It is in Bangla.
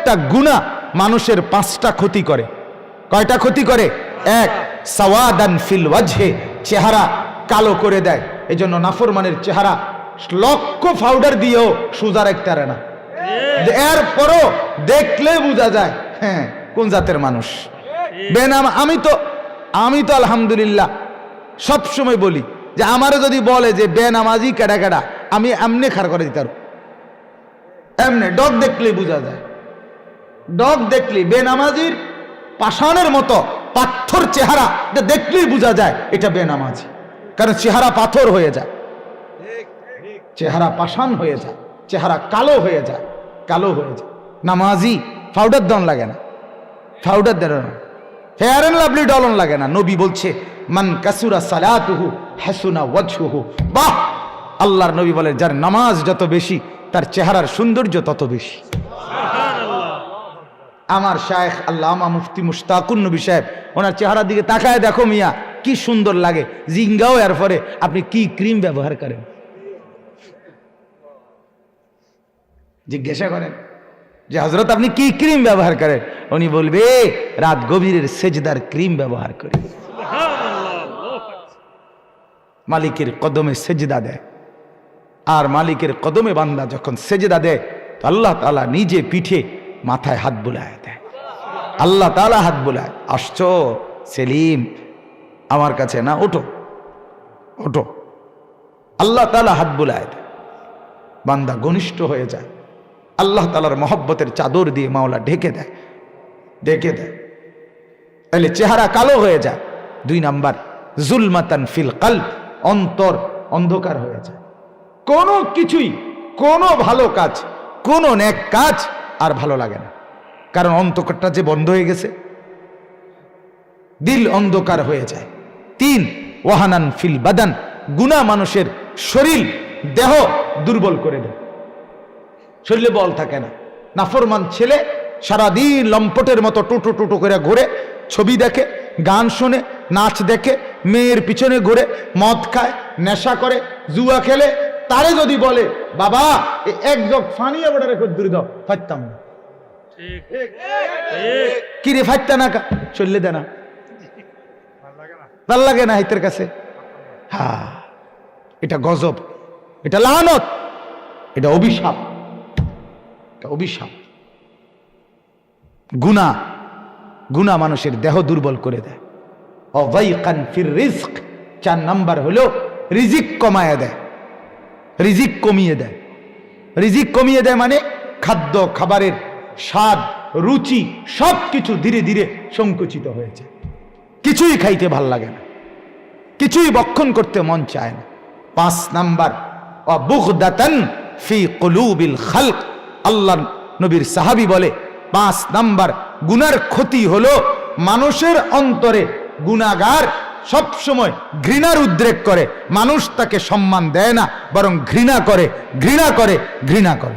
একটা গুনাহ মানুষের 5টা ক্ষতি করে। কয়টা ক্ষতি করে? এক, সাওয়াদান ফিল ওয়াজহে, চেহারা কালো করে দেয়। এই জন্য নাফরমানের চেহারা লক্ষ পাউডার দিয়েও সোজা রাখতে পারে না, এরপরও দেখলে বোঝা যায় হ্যাঁ কোন জাতের মানুষ। বেনাম আমি তো আলহামদুলিল্লাহ সব সময় বলি যে আমারে যদি বলে যে বেনামাজি কেডা কেডা, আমি এমনি খাড় করে দিতাম, এমনি ডগ দেখলেই বোঝা যায়। ডগ দেখলি বেনামাজির পাষাণের মতো পাথর চেহারা দেখলেই বোঝা যায় এটা বেনামাজি, কারণ চেহারা পাথর হয়ে যায়, চেহারা পাষাণ হয়ে যায়, চেহারা কালো হয়ে যায়, কালো হয়ে যায়। নামাজি পাউডার দন লাগে না, পাউডার দেন না, ফেয়ার এন্ড লাভলি ডলন লাগে না। নবী বলছে মান কাসুরা সালাতুহু হাসুনা ওয়াজহুহু। বাহ, আল্লাহর নবী বলে যার নামাজ যত বেশি তার চেহারার সৌন্দর্য তত বেশি। আমার শায়েখ আল্লামা মুফতি মুশতাকুন নবী সাহেব, ওনার চেহারার দিকে তাকায় দেখো মিয়া কি সুন্দর লাগে, জিঙ্গাও এরপরে আপনি কি ক্রিম ব্যবহার করেন জিজ্ঞাসা করেন যে হযরত আপনি কি ক্রিম ব্যবহার করেন, উনি বলবে রাত গভীরের সেজদার ক্রিম ব্যবহার করি। মালিকের কদমে সেজদা দেয়, আর মালিকের কদমে বান্দা যখন সেজদা দেয় তো আল্লাহ তাআলা নিজে পিঠে মাথায় হাত বুলায় দেয়। আল্লাহ তাআলা হাত বুলায়, আসছো সেলিম আমার কাছে না, ওঠো ওঠো। আল্লাহ তাআলা হাত বুলায় দেয়, বান্দা ঘনিষ্ঠ হয়ে যায়। আল্লাহ তাআলার মহব্বতের চাদর দিয়ে মাওলা ঢেকে দেয়, ঢেকে দেয়। তাহলে চেহারা কালো হয়ে যায়। 2 নাম্বার, জুলমাতান ফিল কলব, অন্তর অন্ধকার হয়ে যায়। কোনো কিছুই, কোনো ভালো কাজ, কোনো নেক কাজ আর ভালো লাগে না, কারণ অন্তরটা যে বন্ধ হয়ে গেছে, দিল অন্ধকার হয়ে যায়। 3, ওয়াহানান ফিল বাদান, গুনাহ মানুষের শরীর দেহ দুর্বল করে দেয়, শরীরে বল থাকে না। নাফরমান ছেলে সারাদিন লম্পটের মতো টুটু টুটু করে ঘুরে, ছবি দেখে, গান শোনে, নাচ দেখে, মেয়ের পিছনে ঘুরে, মদ খায়, নেশা করে, জুয়া খেলে, তারে যদি বলে বাবা এক জগ ফানি আবার রেখে দূরে দাও, ফাইতাম না, কি রে ফাইতা না, চললে দে না, ভাল লাগে না হাইতের কাছে। হ্যাঁ, এটা গজব, এটা লানত, এটা অভিশাপ, এটা অভিশাপ। গুনাহ, গুনাহ মানুষের দেহ দুর্বল করে দেয়। অযায়কান ফির রিজক, 4 নাম্বার হলো রিজিক কমায় দেয়, রিজিক কমিয়ে দেয়। রিজিক কমিয়ে দেয় মানে খাদ্য খাবারের স্বাদ রুচি সব কিছু ধীরে ধীরে সংকুচিত হয়েছে, কিছুই খাইতে ভাল লাগে না, কিছুই ভক্ষণ করতে মন চায় না। 5 নাম্বার, বুগদাতান ফি কুলুবিল খালক, আল্লাহ নবীর সাহাবী বলে 5 নাম্বার গুনার ক্ষতি হলো মানুষের অন্তরে গুনাহগার সব সময় ঘৃণার উদ্রেক করে, মানুষ তাকে সম্মান দেয় না, বরং ঘৃণা করে, ঘৃণা করে, ঘৃণা করে।